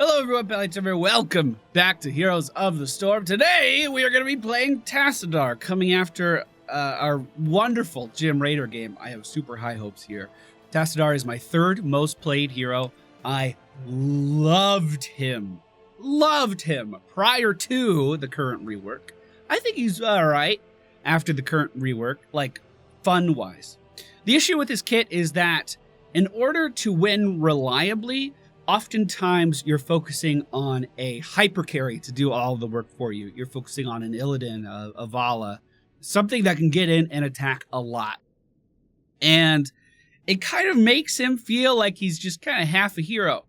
Hello everyone, MFPallytime. Welcome back to Heroes of the Storm. Today we are going to be playing Tassadar, coming after our wonderful Gym Raider game. I have super high hopes here. Tassadar is my third most played hero. I loved him prior to the current rework. I think he's alright after the current rework, like fun-wise. The issue with this kit is that in order to win reliably, oftentimes you're focusing on a hyper carry to do all the work for you. You're focusing on an Illidan, a Vala, something that can get in and attack a lot. And it kind of makes him feel like he's just kind of half a hero,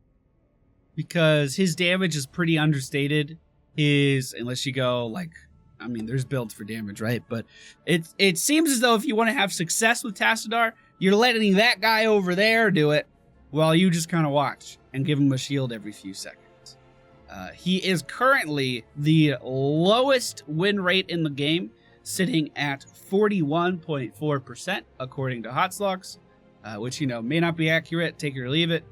because his damage is pretty understated. Unless you go like, I mean, there's builds for damage, right? But it seems as though if you want to have success with Tassadar, you're letting that guy over there do it while you just kind of watch and give him a shield every few seconds. He is currently the lowest win rate in the game, sitting at 41.4% according to HotS logs, which, you know, may not be accurate, take it or leave it.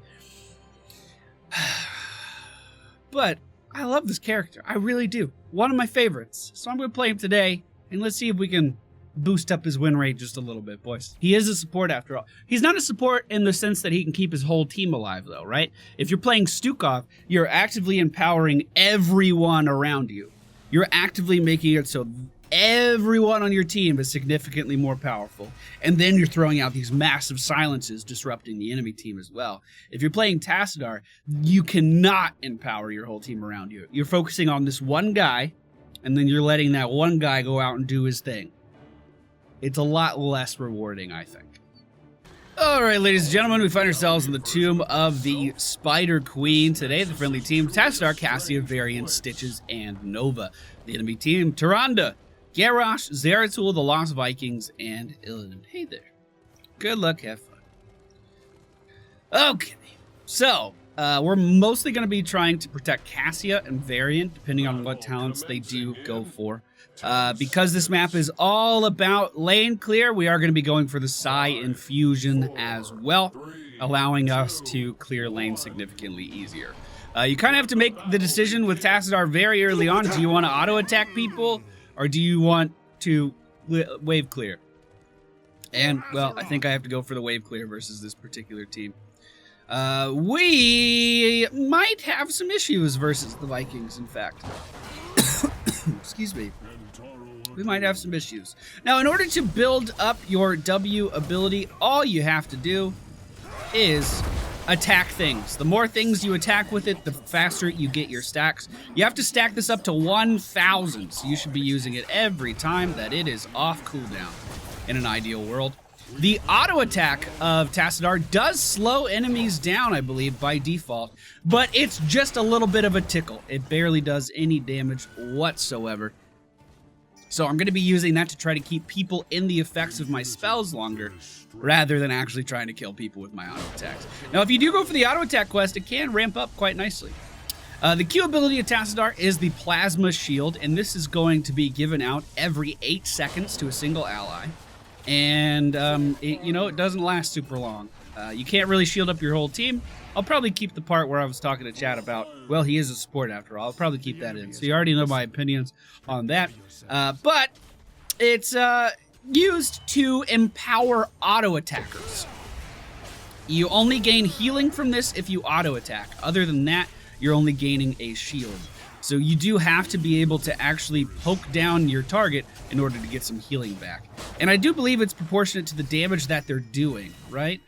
But I love this character. I really do. One of my favorites. So I'm going to play him today, and let's see if we can boost up his win rate just a little bit, boys. He is a support after all. He's not a support in the sense that he can keep his whole team alive, though, right? If you're playing Stukov, you're actively empowering everyone around you. You're actively making it so everyone on your team is significantly more powerful. And then you're throwing out these massive silences, disrupting the enemy team as well. If you're playing Tassadar, you cannot empower your whole team around you. You're focusing on this one guy, and then you're letting that one guy go out and do his thing. It's a lot less rewarding, I think. All right, ladies and gentlemen, we find ourselves in the tomb of the Spider Queen. Today, the friendly team, Tassadar, Cassia, Variant, Stitches, and Nova. The enemy team, Tyrande, Garrosh, Zeratul, the Lost Vikings, and Illidan. Hey there. Good luck, have fun. Okay, so we're mostly going to be trying to protect Cassia and Variant, depending on what talents they do go for. Because this map is all about lane clear, we are going to be going for the Psi Infusion as well, allowing us to clear lane significantly easier. You kind of have to make the decision with Tassadar very early on. Do you want to auto-attack people, or do you want to wave clear? And, well, I think I have to go for the wave clear versus this particular team. We might have some issues versus the Vikings, in fact. Excuse me. We might have some issues. Now, in order to build up your W ability, all you have to do is attack things. The more things you attack with it, the faster you get your stacks. You have to stack this up to 1,000, so you should be using it every time that it is off cooldown in an ideal world. The auto attack of Tassadar does slow enemies down, I believe, by default, but it's just a little bit of a tickle. It barely does any damage whatsoever. So I'm going to be using that to try to keep people in the effects of my spells longer, rather than actually trying to kill people with my auto attacks. Now, if you do go for the auto attack quest, it can ramp up quite nicely. The Q ability of Tassadar is the Plasma Shield, and this is going to be given out every 8 seconds to a single ally. And, it doesn't last super long. You can't really shield up your whole team. I'll probably keep the part where I was talking to Chad about, well, he is a support after all. I'll probably keep that in. So you already know my opinions on that. But it's used to empower auto attackers. You only gain healing from this if you auto attack. Other than that, you're only gaining a shield. So you do have to be able to actually poke down your target in order to get some healing back. And I do believe it's proportionate to the damage that they're doing, right?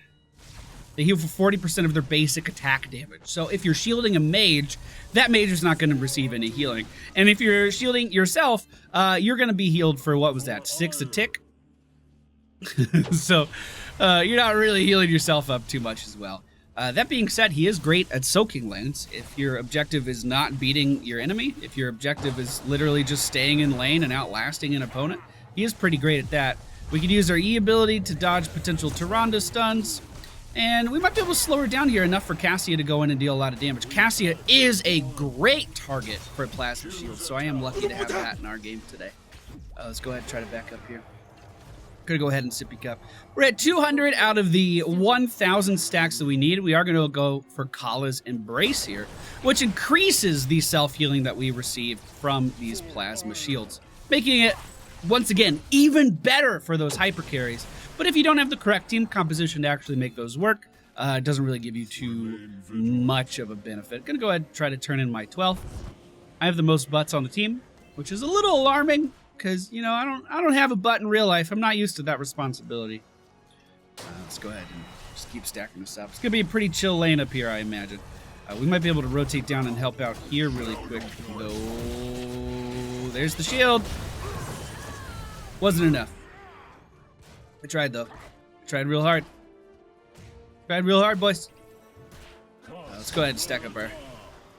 They heal for 40% of their basic attack damage. So if you're shielding a mage, that mage is not going to receive any healing. And if you're shielding yourself, you're going to be healed for, what was that, 6 a tick? So you're not really healing yourself up too much as well. That being said, he is great at soaking lanes. If your objective is not beating your enemy, if your objective is literally just staying in lane and outlasting an opponent, he is pretty great at that. We could use our E ability to dodge potential Tyrande stuns. And we might be able to slow her down here enough for Cassia to go in and deal a lot of damage. Cassia is a great target for a Plasma Shield, so I am lucky to have that in our game today. Let's go ahead and try to back up here. Gonna go ahead and sippy cup. We're at 200 out of the 1,000 stacks that we need. We are gonna go for Kala's Embrace here, which increases the self-healing that we receive from these plasma shields, making it, once again, even better for those hyper carries. But if you don't have the correct team composition to actually make those work, it doesn't really give you too much of a benefit. Gonna go ahead and try to turn in my 12th. I have the most butts on the team, which is a little alarming, because, you know, I don't have a butt in real life. I'm not used to that responsibility. Let's go ahead and just keep stacking this up. It's going to be a pretty chill lane up here, I imagine. We might be able to rotate down and help out here really quick, though. There's the shield. Wasn't enough. I tried, though. I tried real hard. Tried real hard, boys. Let's go ahead and stack up our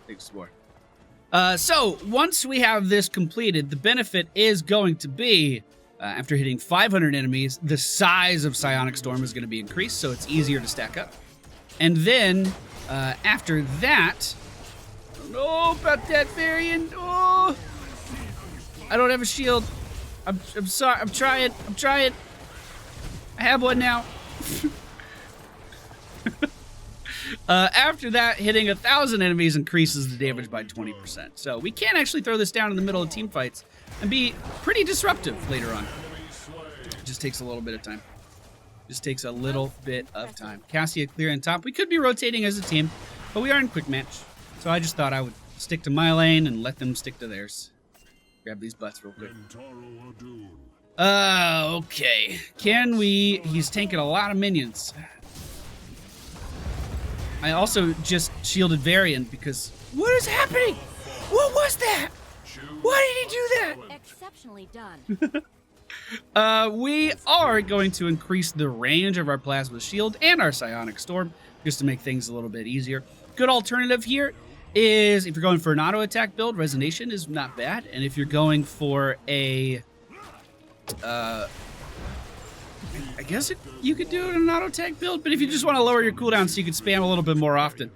big spore. So, once we have this completed, the benefit is going to be, after hitting 500 enemies, the size of Psionic Storm is going to be increased, so it's easier to stack up. And then, after that... I don't know about that variant. Oh! I don't have a shield. I'm sorry. I'm trying. I have one now. After that, hitting 1,000 enemies increases the damage by 20%. So we can actually throw this down in the middle of team fights and be pretty disruptive later on. It just takes a little bit of time. Just takes a little bit of time. Cassia clear in top. We could be rotating as a team, but we are in quick match. So I just thought I would stick to my lane and let them stick to theirs. Grab these butts real quick. Okay. Can we... He's tanking a lot of minions. I also just shielded Varian because... What is happening? What was that? Why did he do that? Exceptionally done. We are going to increase the range of our Plasma Shield and our Psionic Storm just to make things a little bit easier. Good alternative here is if you're going for an auto attack build, Resonation is not bad. And if you're going for a... I guess you could do it in an auto attack build, but if you just want to lower your cooldown so you can spam a little bit more often,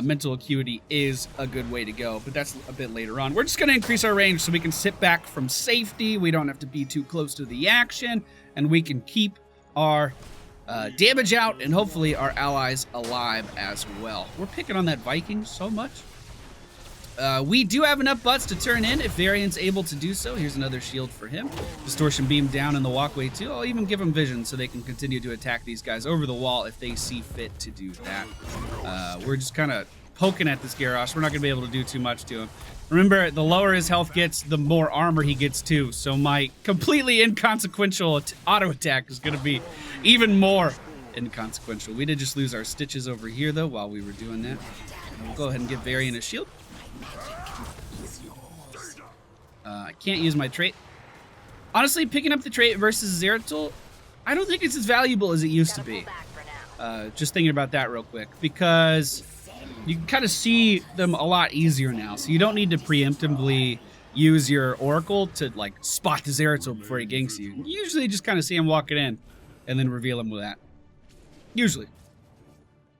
Mental Acuity is a good way to go, but that's a bit later on. We're just going to increase our range so we can sit back from safety, we don't have to be too close to the action, and we can keep our damage out and hopefully our allies alive as well. We're picking on that Viking so much. We do have enough butts to turn in if Varian's able to do so. Here's another shield for him. Distortion beam down in the walkway too. I'll even give them vision so they can continue to attack these guys over the wall if they see fit to do that. We're just kind of poking at this Garrosh. We're not going to be able to do too much to him. Remember, the lower his health gets, the more armor he gets too. So my completely inconsequential auto attack is going to be even more inconsequential. We did just lose our stitches over here though while we were doing that. We'll go ahead and give Varian a shield. I can't use my trait. Honestly, picking up the trait versus Zeratul, I don't think it's as valuable as it used to be. Just thinking about that real quick, because you can kind of see them a lot easier now, so you don't need to preemptively use your Oracle to like spot the Zeratul before he ganks you. You usually just kind of see him walking in and then reveal him with that. Usually.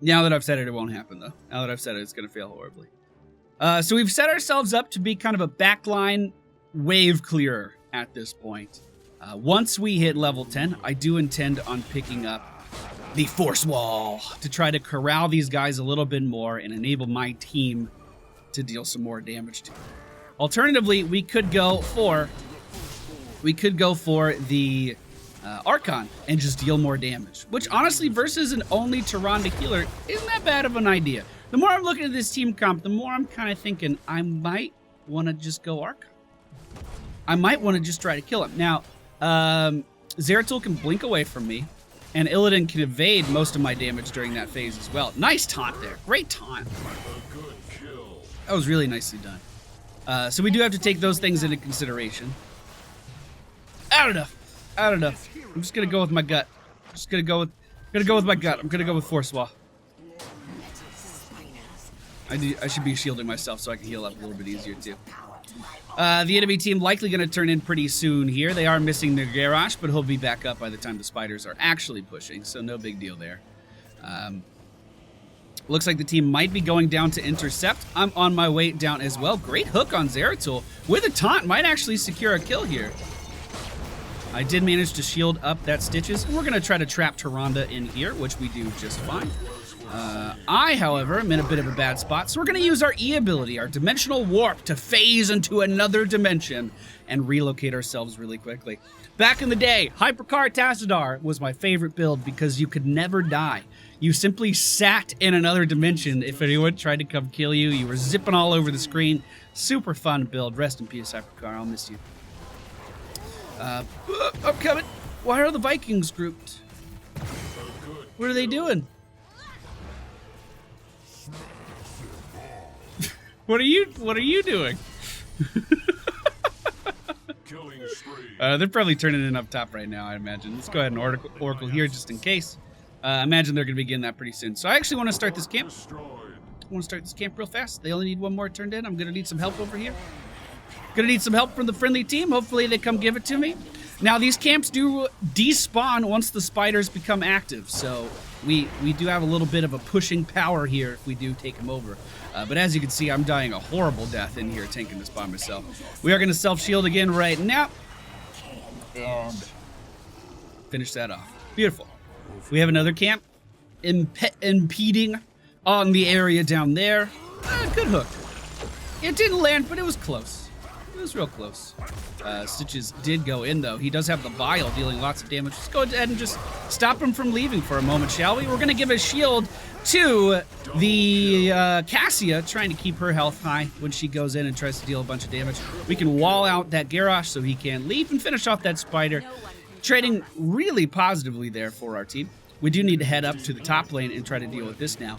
Now that I've said it, it won't happen though. Now that I've said it, it's going to fail horribly. So we've set ourselves up to be kind of a backline wave clearer at this point. Once we hit level 10, I do intend on picking up the Force Wall to try to corral these guys a little bit more and enable my team to deal some more damage to them. Alternatively, we could go for the Archon and just deal more damage, which honestly versus an only Tyrande healer isn't that bad of an idea. The more I'm looking at this team comp, the more I'm kind of thinking I might want to just go Archon. I might want to just try to kill him. Now, Zeratul can blink away from me, and Illidan can evade most of my damage during that phase as well. Nice taunt there. Great taunt. That was really nicely done. So we do have to take those things into consideration. I don't know. I'm just going to go with my gut. I'm just going to go with my gut. I'm going to go with Force Wall. I should be shielding myself so I can heal up a little bit easier too. The enemy team likely going to turn in pretty soon here. They are missing their Garrosh, but he'll be back up by the time the spiders are actually pushing, so no big deal there. Looks like the team might be going down to intercept. I'm on my way down as well. Great hook on Zeratul with a taunt. Might actually secure a kill here. I did manage to shield up that Stitches. We're going to try to trap Tyrande in here, which we do just fine. I, however, am in a bit of a bad spot, so we're going to use our E ability, our Dimensional Warp, to phase into another dimension and relocate ourselves really quickly. Back in the day, Hypercar Tassadar was my favorite build because you could never die. You simply sat in another dimension. If anyone tried to come kill you, you were zipping all over the screen. Super fun build. Rest in peace, Hypercar. I'll miss you. I'm coming. Why are the Vikings grouped? What are they doing? What are you doing? They're probably turning it up top right now, I imagine. Let's go ahead and Oracle here just in case. I imagine they're going to be getting that pretty soon. So I actually want to start this camp. I want to start this camp real fast. They only need one more turned in. I'm going to need some help over here. Going to need some help from the friendly team. Hopefully they come give it to me. Now, these camps do despawn once the spiders become active. So we do have a little bit of a pushing power here if we do take them over. But as you can see, I'm dying a horrible death in here tanking this by myself. We are going to self-shield again right now. And finish that off. Beautiful. We have another camp impeding on the area down there. Good hook. It didn't land, but it was close. It was real close. Stitches did go in, though. He does have the Bile dealing lots of damage. Let's go ahead and just stop him from leaving for a moment, shall we? We're going to give a shield to the Cassia, trying to keep her health high when she goes in and tries to deal a bunch of damage. We can wall out that Garrosh so he can leave and finish off that spider. Trading really positively there for our team. We do need to head up to the top lane and try to deal with this now.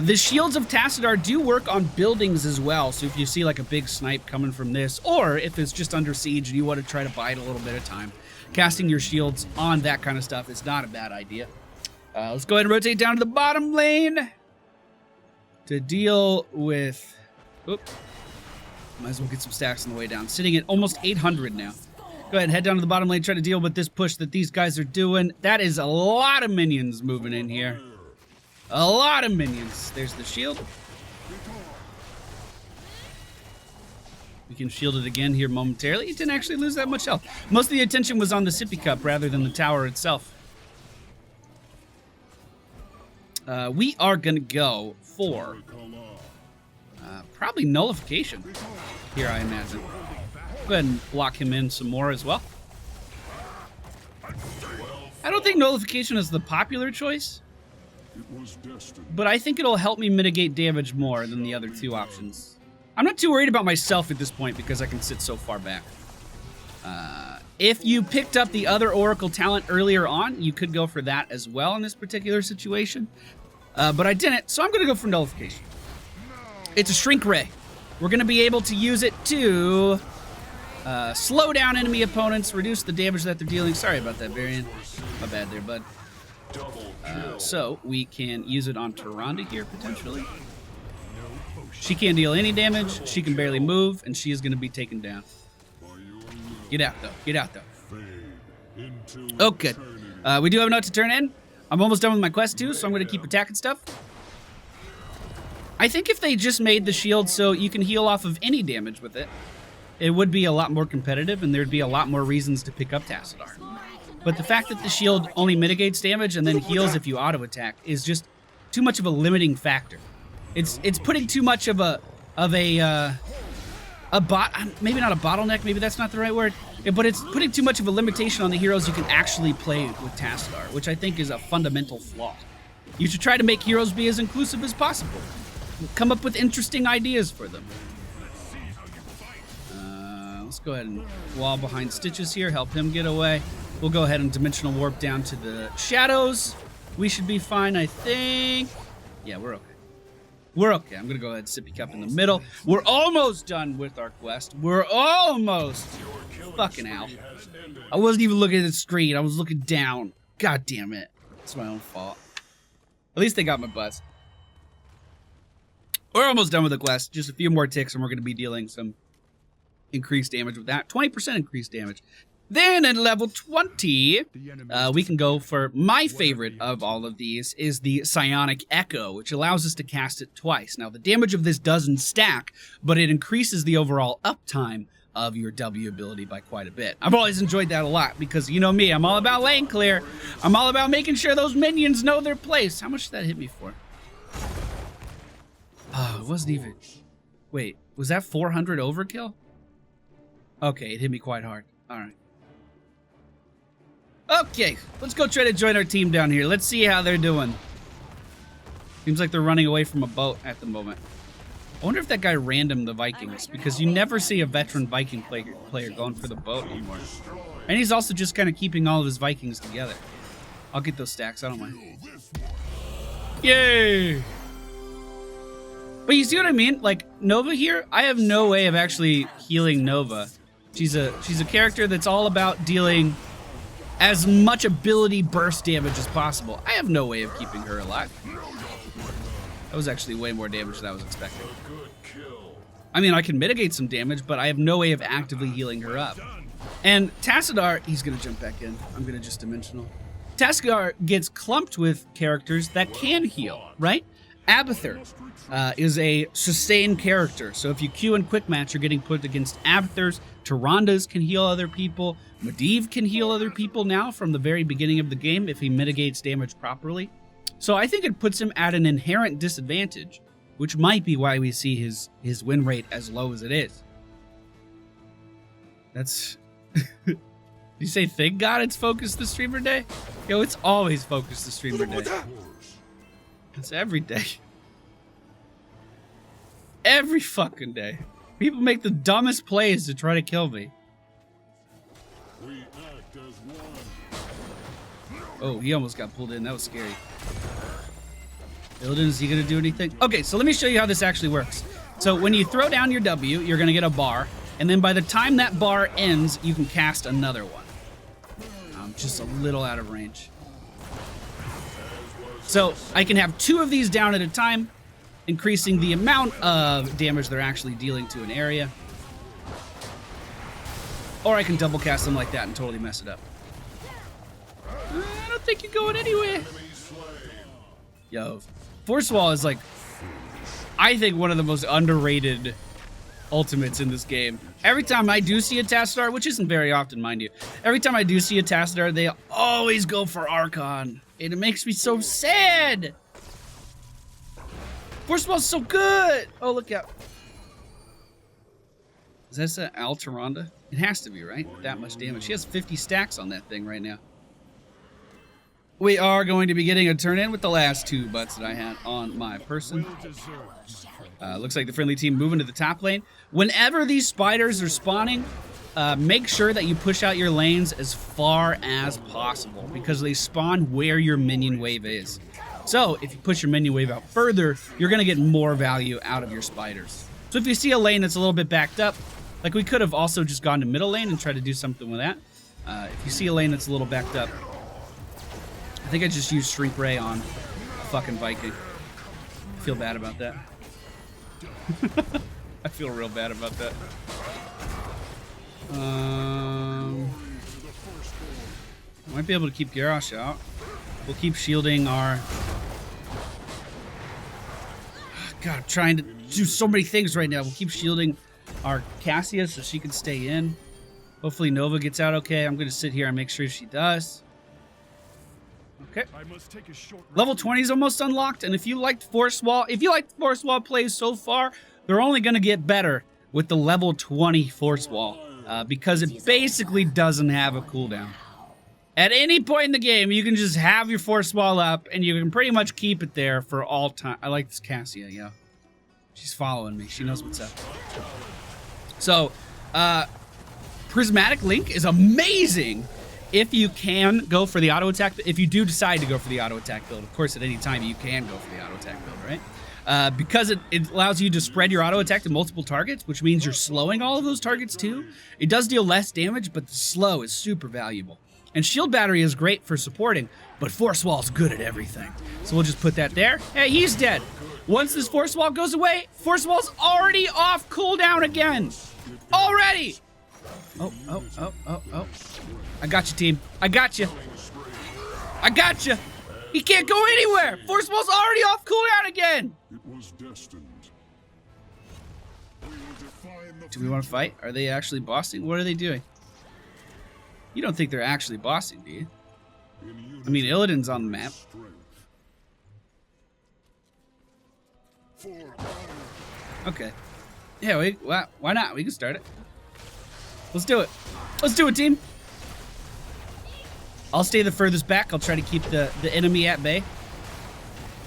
The shields of Tassadar do work on buildings as well, so if you see like a big snipe coming from this, or if it's just under siege and you want to try to bide a little bit of time, casting your shields on that kind of stuff is not a bad idea. Let's go ahead and rotate down to the bottom lane to deal with... Oop. Might as well get some stacks on the way down. Sitting at almost 800 now. Go ahead and head down to the bottom lane, try to deal with this push that these guys are doing. That is a lot of minions moving in here. A lot of minions. There's the shield. We can shield it again here momentarily. It didn't actually lose that much health. Most of the attention was on the sippy cup rather than the tower itself. We are going to go for probably Nullification here, I imagine. Go ahead and lock him in some more as well. I don't think Nullification is the popular choice, but I think it'll help me mitigate damage more than the other two options. I'm not too worried about myself at this point because I can sit so far back. If you picked up the other Oracle talent earlier on, you could go for that as well in this particular situation. But I didn't, so I'm going to go for Nullification. It's a Shrink Ray. We're going to be able to use it to slow down enemy opponents, reduce the damage that they're dealing. Sorry about that, Varian. My bad there, bud. So we can use it on Tyrande here, potentially. She can't deal any damage. She can barely move, and she is going to be taken down. Get out, though. Get out, though. Oh, good. We do have a note to turn in. I'm almost done with my quest, too, so I'm going to keep attacking stuff. I think if they just made the shield so you can heal off of any damage with it, it would be a lot more competitive, and there'd be a lot more reasons to pick up Tassadar. But the fact that the shield only mitigates damage and then heals if you auto-attack is just too much of a limiting factor. It's putting too much of a maybe not a bottleneck, maybe that's not the right word, but it's putting too much of a limitation on the heroes you can actually play with Tassadar, which I think is a fundamental flaw. You should try to make heroes be as inclusive as possible. Come up with interesting ideas for them. Let's go ahead and wall behind Stitches here, help him get away. We'll go ahead and dimensional warp down to the shadows. We should be fine, I think. Yeah, we're okay. We're okay. I'm going to go ahead and sippy cup in the middle. We're almost done with our quest. We're almost. Fucking hell. I wasn't even looking at the screen. I was looking down. God damn it. It's my own fault. At least they got my buzz. We're almost done with the quest. Just a few more ticks and we're going to be dealing some increased damage with that. 20% increased damage. Then at level 20, we can go for my favorite of all of these is the Psionic Echo, which allows us to cast it twice. Now, the damage of this doesn't stack, but it increases the overall uptime of your W ability by quite a bit. I've always enjoyed that a lot because you know me, I'm all about lane clear. I'm all about making sure those minions know their place. How much did that hit me for? Oh, it wasn't even... Wait, was that 400 overkill? Okay, it hit me quite hard. All right. Okay, let's go try to join our team down here. Let's see how they're doing. Seems like they're running away from a boat at the moment. I wonder if that guy randomed the Vikings, because you never see a veteran Viking player going for the boat anymore. And he's also just kind of keeping all of his Vikings together. I'll get those stacks, I don't mind. Yay! But you see what I mean? Like, Nova here, I have no way of actually healing Nova. She's a character that's all about dealing as much ability burst damage as possible. I have no way of keeping her alive. That was actually way more damage than I was expecting. I mean, I can mitigate some damage, but I have no way of actively healing her up. And Tassadar, he's gonna jump back in. I'm gonna just dimensional. Tassadar gets clumped with characters that can heal, right? Abathur is a sustained character. So if you Q and quick match, you're getting put against Abathurs. Tyrandas can heal other people. Medivh can heal other people now from the very beginning of the game if he mitigates damage properly. So I think it puts him at an inherent disadvantage, which might be why we see his win rate as low as it is. That's... You say, thank God it's focused the streamer day? Yo, it's always focused the streamer day. It's every day. Every fucking day. People make the dumbest plays to try to kill me. Oh, he almost got pulled in. That was scary. Gul'Dan, is he going to do anything? Okay, so let me show you how this actually works. So when you throw down your W, you're going to get a bar. And then by the time that bar ends, you can cast another one. I'm just a little out of range. So I can have 2 of these down at a time, increasing the amount of damage they're actually dealing to an area. Or I can double cast them like that and totally mess it up. I don't think you're going anywhere. Yo, Force Wall is like, I think one of the most underrated ultimates in this game. Every time I do see a Tassadar, which isn't very often, mind you, every time I do see a Tassadar, they always go for Archon. And it makes me so sad. Force Wall's so good. Oh, look out. Is this an Altaranda? It has to be, right? That much damage. She has 50 stacks on that thing right now. We are going to be getting a turn in with the last 2 butts that I had on my person. Looks like the friendly team moving to the top lane. Whenever these spiders are spawning, make sure that you push out your lanes as far as possible because they spawn where your minion wave is. So if you push your minion wave out further, you're going to get more value out of your spiders. So if you see a lane that's a little bit backed up, like we could have also just gone to middle lane and tried to do something with that. If you see a lane that's a little backed up, I think I just used Shrink Ray on a fucking Viking. I feel bad about that. I feel real bad about that. Might be able to keep Garrosh out. We'll keep shielding our... God, I'm trying to do so many things right now. We'll keep shielding our Cassia so she can stay in. Hopefully Nova gets out okay. I'm going to sit here and make sure she does. Okay. Level 20 is almost unlocked, and if you liked Force Wall plays so far, they're only going to get better with the level 20 Force Wall, because it basically doesn't have a cooldown. At any point in the game, you can just have your Force Wall up, and you can pretty much keep it there for all time. I like this Cassia, yeah. She's following me. She knows what's up. So, Prismatic Link is amazing if you can go for the auto attack. If you do decide to go for the auto attack build, of course, at any time you can go for the auto attack build, right? Because it allows you to spread your auto attack to multiple targets, which means you're slowing all of those targets too. It does deal less damage, but the slow is super valuable. And Shield Battery is great for supporting, but Force Wall's good at everything. So we'll just put that there. Hey, he's dead. Once this Force Wall goes away, Force Wall's already off cooldown again. Already! Oh. I got you, team. I got you. I got you. He can't go anywhere. Force Wall's already off cooldown again. It was destined. Do we want to fight? Are they actually bossing? What are they doing? You don't think they're actually bossing, do you? I mean, Illidan's on the map. Okay. Yeah, why not? We can start it. Let's do it. Let's do it, team. I'll stay the furthest back. I'll try to keep the enemy at bay.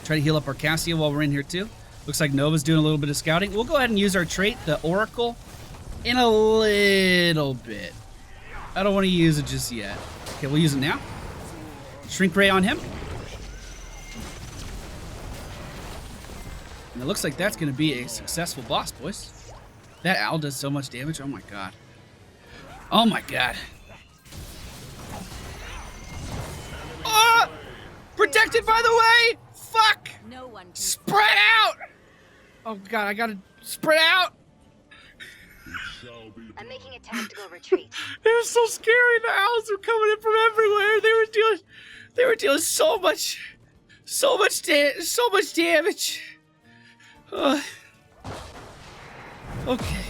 Try to heal up our Cassia while we're in here, too. Looks like Nova's doing a little bit of scouting. We'll go ahead and use our trait, the Oracle, in a little bit. I don't want to use it just yet. Okay, we'll use it now. Shrink Ray on him. And it looks like that's going to be a successful boss, boys. That owl does so much damage. Oh, my God. Oh, my God. Oh! Protected, by the way! Fuck! No one can Spread out! Oh, God, I got to spread out. I'm making a tactical retreat. It was so scary. The owls were coming in from everywhere. They were dealing so much damage. Okay.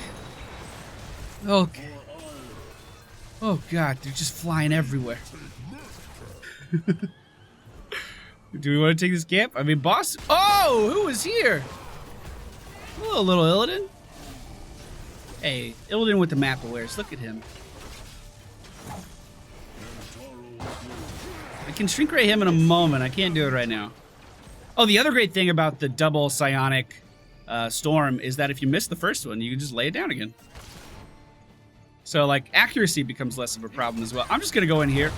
Oh God, they're just flying everywhere. Do we want to take this camp? I mean, boss. Oh, who was here? Hello, little Illidan. Hey, Illidan with the map awares. Look at him. I can shrink ray him in a moment. I can't do it right now. Oh, the other great thing about the double psionic storm is that if you miss the first one, you can just lay it down again. So, like, accuracy becomes less of a problem as well. I'm just going to go in here.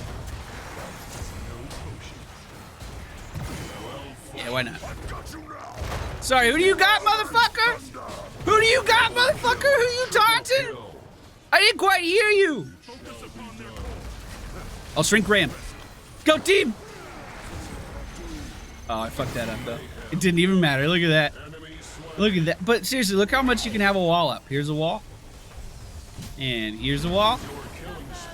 Yeah, why not? Sorry, who do you got, motherfucker? Who do you got, motherfucker? Who you taunting? I didn't quite hear you. I'll shrink ram. Go, team. Oh, I fucked that up, though. It didn't even matter. Look at that. Look at that. But seriously, look how much you can have a wall up. Here's a wall. And here's a wall.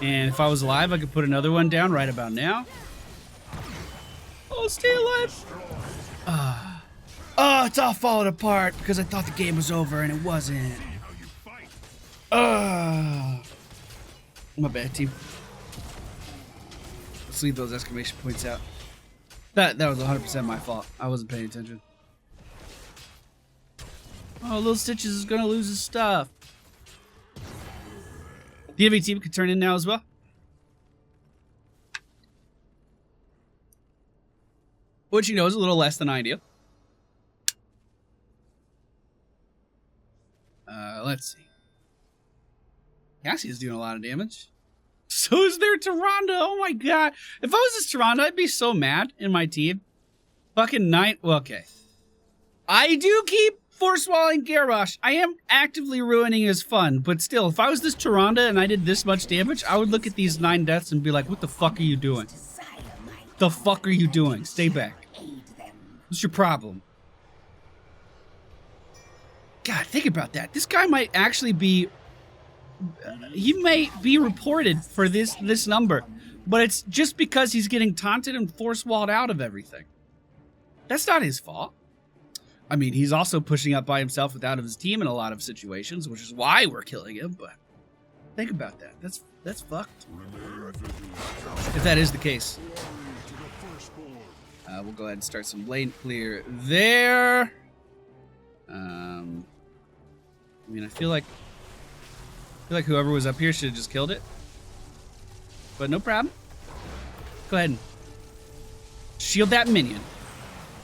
And if I was alive, I could put another one down right about now. Oh, stay alive. Oh, it's all falling apart because I thought the game was over and it wasn't. My bad, team. Let's leave those exclamation points out. That was 100% my fault. I wasn't paying attention. Oh, Little Stitches is gonna lose his stuff. The enemy team can turn in now as well. Which, you know, is a little less than ideal. Let's see. Cassie's doing a lot of damage. So is their Tyrande. Oh my God. If I was this Tyrande, I'd be so mad in my team. Fucking night. Well, okay. I do keep force walling Garrosh. I am actively ruining his fun, but still, if I was this Tyrande and I did this much damage, I would look at these 9 deaths and be like, what the fuck are you doing? The fuck are you doing? Stay back. What's your problem? God, think about that. This guy might actually be... he may be reported for this number, but it's just because he's getting taunted and force-walled out of everything. That's not his fault. I mean, he's also pushing up by himself without his team in a lot of situations, which is why we're killing him, but think about that. That's fucked. If that is the case. We'll go ahead and start some lane clear there. I mean, I feel like whoever was up here should have just killed it. But no problem. Go ahead and shield that minion.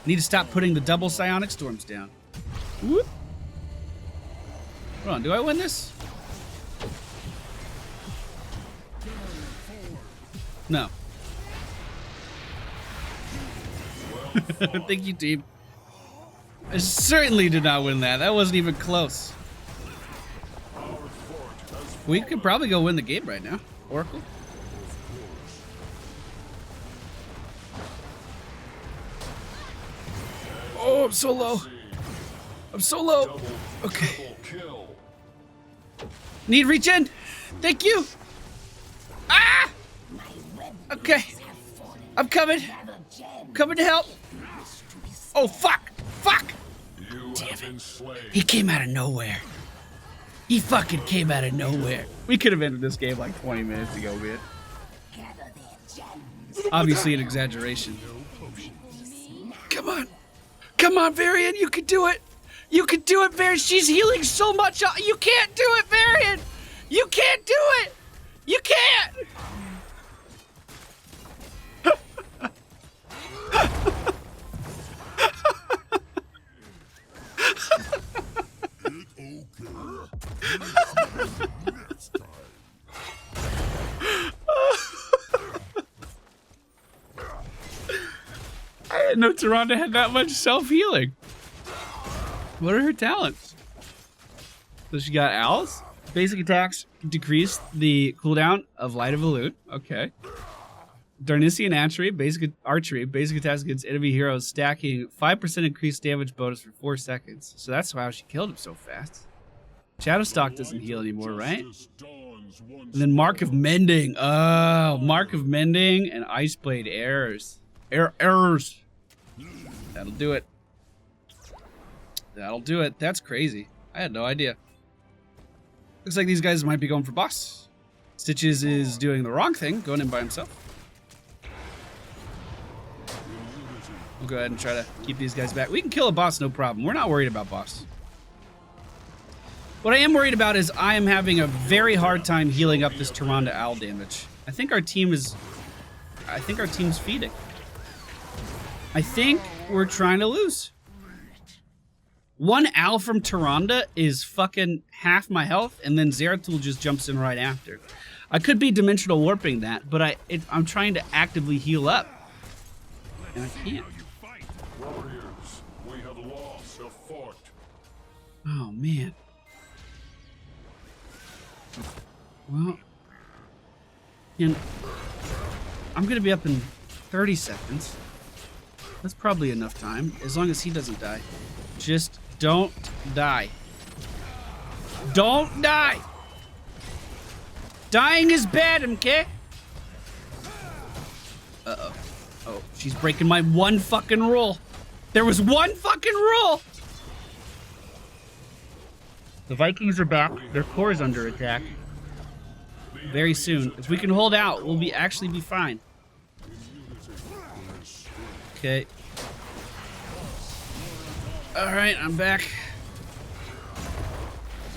I need to stop putting the double psionic storms down. Whoop. Hold on, do I win this? No. Thank you, team. I certainly did not win that. That wasn't even close. We could probably go win the game right now. Oracle. Oh, I'm so low. I'm so low. Okay. Need reach in. Thank you. Ah! Okay. I'm coming. I'm coming to help. Oh, fuck. Fuck. Damn it. He came out of nowhere. He fucking came out of nowhere. We could have ended this game like 20 minutes ago, man. Obviously an exaggeration. Come on. Come on, Varian, you can do it. You can do it, Varian. She's healing so much. You can't do it, Varian. You can't do it. You can't. I didn't know Tyrande had that much self-healing. What are her talents? So she got owls. Basic attacks decrease the cooldown of Light of Elude. Okay. Darnician archery. Basic attacks against enemy heroes, stacking 5% increased damage bonus for 4 seconds. So that's how she killed him so fast. Shadowstalk doesn't heal anymore, right? And then Mark of Mending. Oh, Mark of Mending and Iceblade errors. Errors. That'll do it. That'll do it. That's crazy. I had no idea. Looks like these guys might be going for boss. Stitches is doing the wrong thing, going in by himself. We'll go ahead and try to keep these guys back. We can kill a boss, no problem. We're not worried about boss. What I am worried about is I am having a very hard time healing up this Tyrande owl damage. I think our team's feeding. I think we're trying to lose. One owl from Tyrande is fucking half my health, and then Zeratul just jumps in right after. I could be dimensional warping that, but I'm trying to actively heal up, and I can't. Oh man. Well, and I'm gonna be up in 30 seconds. That's probably enough time, as long as he doesn't die. Just don't die. Don't die! Dying is bad, okay? Uh-oh. Oh, she's breaking my one fucking rule. There was one fucking rule! The Vikings are back. Their core is under attack. Very soon. If we can hold out, we'll actually be fine. Okay. Alright, I'm back.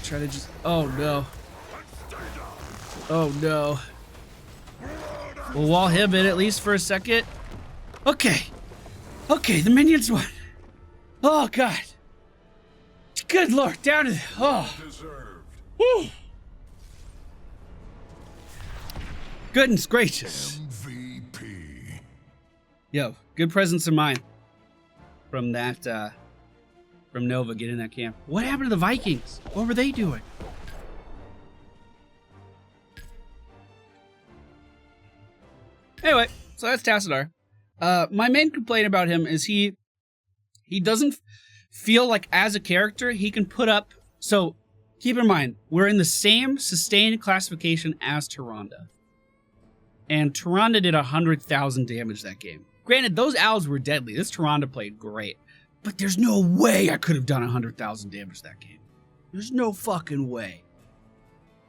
Try to just... Oh, no. Oh, no. We'll wall him in at least for a second. Okay. Okay, the minions won. Oh, God. Good Lord, down to... Oh. Woo. Goodness gracious. MVP. Yo, good presence of mind from that, from Nova getting that camp. What happened to the Vikings? What were they doing? Anyway, so that's Tassadar. My main complaint about him is he doesn't feel like as a character he can put up... So, keep in mind, we're in the same sustained classification as Tyrande. And Tyrande did 100,000 damage that game. Granted, those owls were deadly. This Tyrande played great. But there's no way I could have done 100,000 damage that game. There's no fucking way.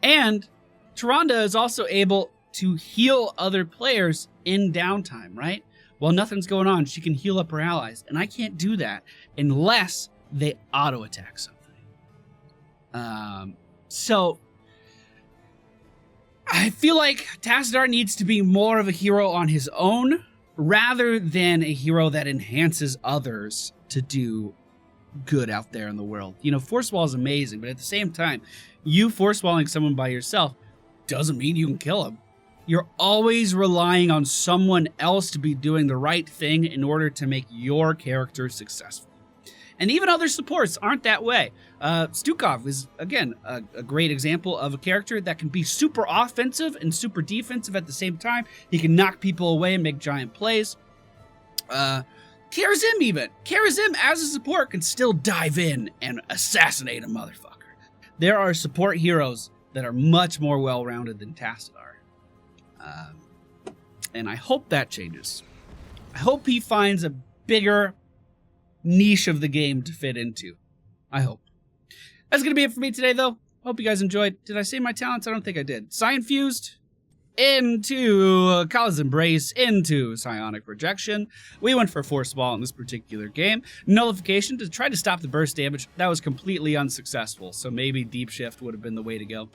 And Tyrande is also able to heal other players in downtime, right? While nothing's going on, she can heal up her allies. And I can't do that unless they auto-attack something. So... I feel like Tassadar needs to be more of a hero on his own rather than a hero that enhances others to do good out there in the world. You know, Force Wall is amazing, but at the same time, you Force Walling someone by yourself doesn't mean you can kill him. You're always relying on someone else to be doing the right thing in order to make your character successful. And even other supports aren't that way. Stukov is, again, a great example of a character that can be super offensive and super defensive at the same time. He can knock people away and make giant plays. Karazim even. Karazim, as a support, can still dive in and assassinate a motherfucker. There are support heroes that are much more well-rounded than Tassadar. And I hope that changes. I hope he finds a bigger niche of the game to fit into. I hope. That's going to be it for me today, though. Hope you guys enjoyed. Did I say my talents? I don't think I did. Psi Infused into Kala's Embrace, into Psionic Rejection. We went for Force Ball in this particular game. Nullification to try to stop the burst damage. That was completely unsuccessful, so maybe Deep Shift would have been the way to go.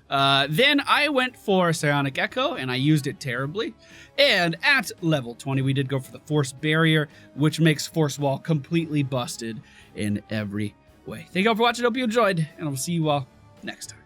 Then I went for Psionic Echo, and I used it terribly. And at level 20, we did go for the Force Barrier, which makes Force Wall completely busted in every way. Thank you all for watching. Hope you enjoyed, and I'll see you all next time.